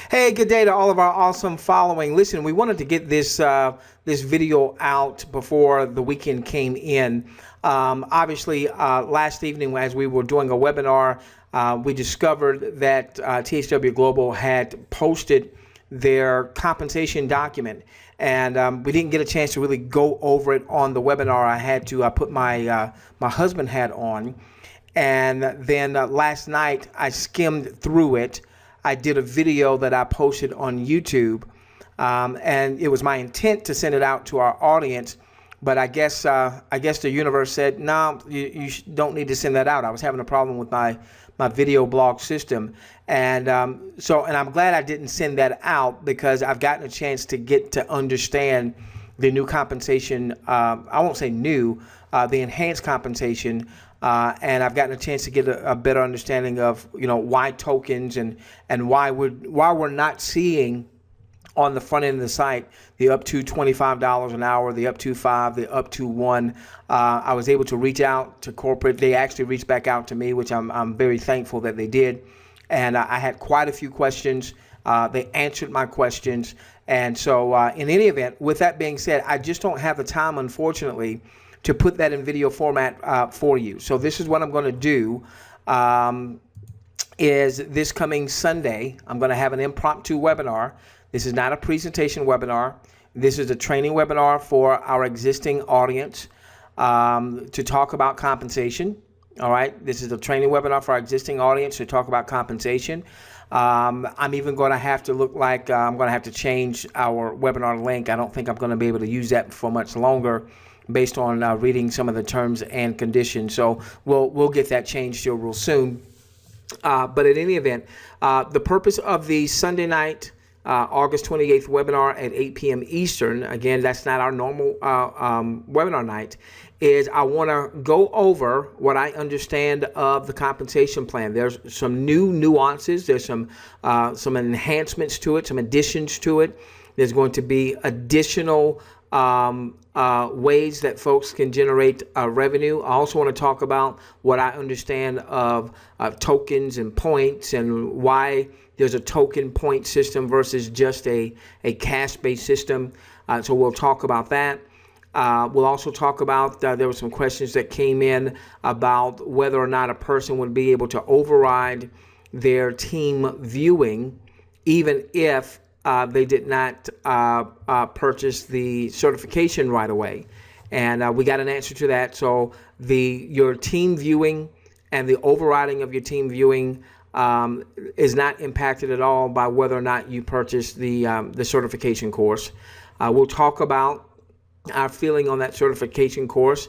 Hey, good day to all of our awesome following. Listen, we wanted to get this video out before the weekend came in. Obviously, last evening as we were doing a webinar, we discovered that THW Global had posted their compensation document, and we didn't get a chance to really go over it on the webinar. I had to put my husband hat on, and then last night I skimmed through it. I did a video that I posted on YouTube, and it was my intent to send it out to our audience, but I guess the universe said, no, you don't need to send that out. I was having a problem with my video blog system, and I'm glad I didn't send that out, because I've gotten a chance to get to understand the new compensation. I won't say new, the enhanced compensation. And I've gotten a chance to get a better understanding of, why tokens and why we're not seeing on the front end of the site the up to $25 an hour, the up to $5, the up to $1. I was able to reach out to corporate. They actually reached back out to me, which I'm very thankful that they did. And I had quite a few questions. They answered my questions. And so in any event, with that being said, I just don't have the time, unfortunately, to put that in video format for you. So this is what I'm going to do. Is this coming Sunday, I'm going to have an impromptu webinar. This is not a presentation webinar. This is a training webinar for our existing audience to talk about compensation. All right, this is a training webinar for our existing audience to talk about compensation. I'm even going to have to look like I'm going to have to change our webinar link. I don't think I'm going to be able to use that for much longer, based on reading some of the terms and conditions. So we'll get that changed here real soon. But in any event, the purpose of the Sunday night, August 28th webinar at 8 p.m. Eastern, again, that's not our normal webinar night, is I want to go over what I understand of the compensation plan. There's some new nuances. There's some enhancements to it, some additions to it. There's going to be additional ways that folks can generate revenue. I also want to talk about what I understand of tokens and points, and why there's a token point system versus just a cash-based system. So we'll talk about that. We'll also talk about, there were some questions that came in about whether or not a person would be able to override their team viewing, even if they did not purchase the certification right away. And we got an answer to that. So your team viewing and the overriding of your team viewing is not impacted at all by whether or not you purchase the certification course. We'll talk about our feeling on that certification course.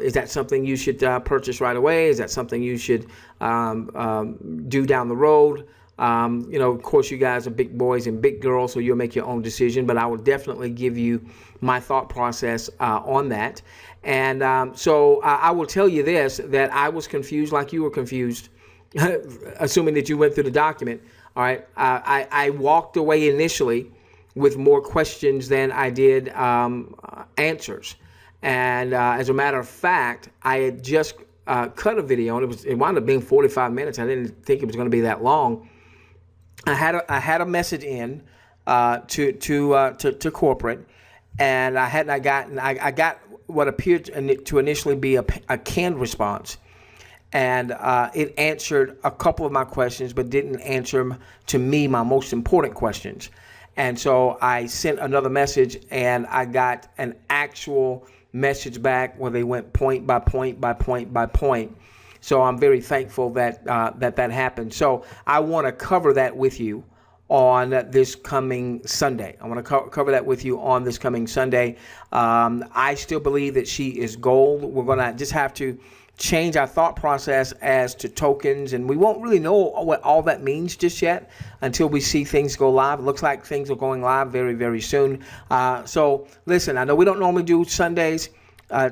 Is that something you should purchase right away? Is that something you should do down the road? Of course, you guys are big boys and big girls, so you'll make your own decision, but I will definitely give you my thought process on that. And so I will tell you this, that I was confused like you were confused, assuming that you went through the document. All right. I walked away initially with more questions than I did answers. And as a matter of fact, I had just cut a video, and it wound up being 45 minutes. I didn't think it was going to be that long. I had a message in to corporate, and I got what appeared to initially be a canned response, and it answered a couple of my questions, but didn't answer to me my most important questions. And so I sent another message, and I got an actual message back where they went point by point by point by point. So I'm very thankful that that happened. So I want to cover that with you on this coming Sunday. I want to cover that with you on this coming Sunday. I still believe that she is gold. We're going to just have to change our thought process as to tokens, and we won't really know what all that means just yet until we see things go live. It looks like things are going live very, very soon. So listen, I know we don't normally do Sundays.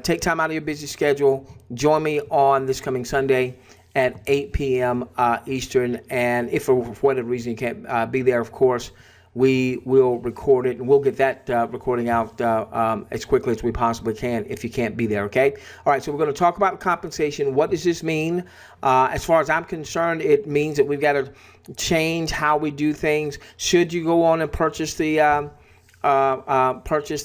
Take time out of your busy schedule. Join me on this coming Sunday at 8 p.m. Eastern. And if for whatever reason you can't be there, of course, we will record it, and we'll get that recording out as quickly as we possibly can if you can't be there, okay? All right, so we're going to talk about compensation. What does this mean? As far as I'm concerned, it means that we've got to change how we do things. Should you go on and purchase the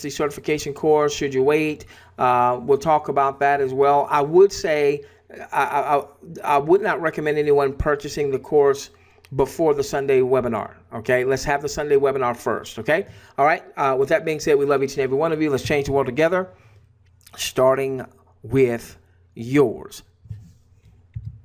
certification course? Should you wait? We'll talk about that as well. I would say I would not recommend anyone purchasing the course before the Sunday webinar. Okay, let's have the Sunday webinar first. Okay, all right. With that being said, we love each and every one of you. Let's change the world together, starting with yours.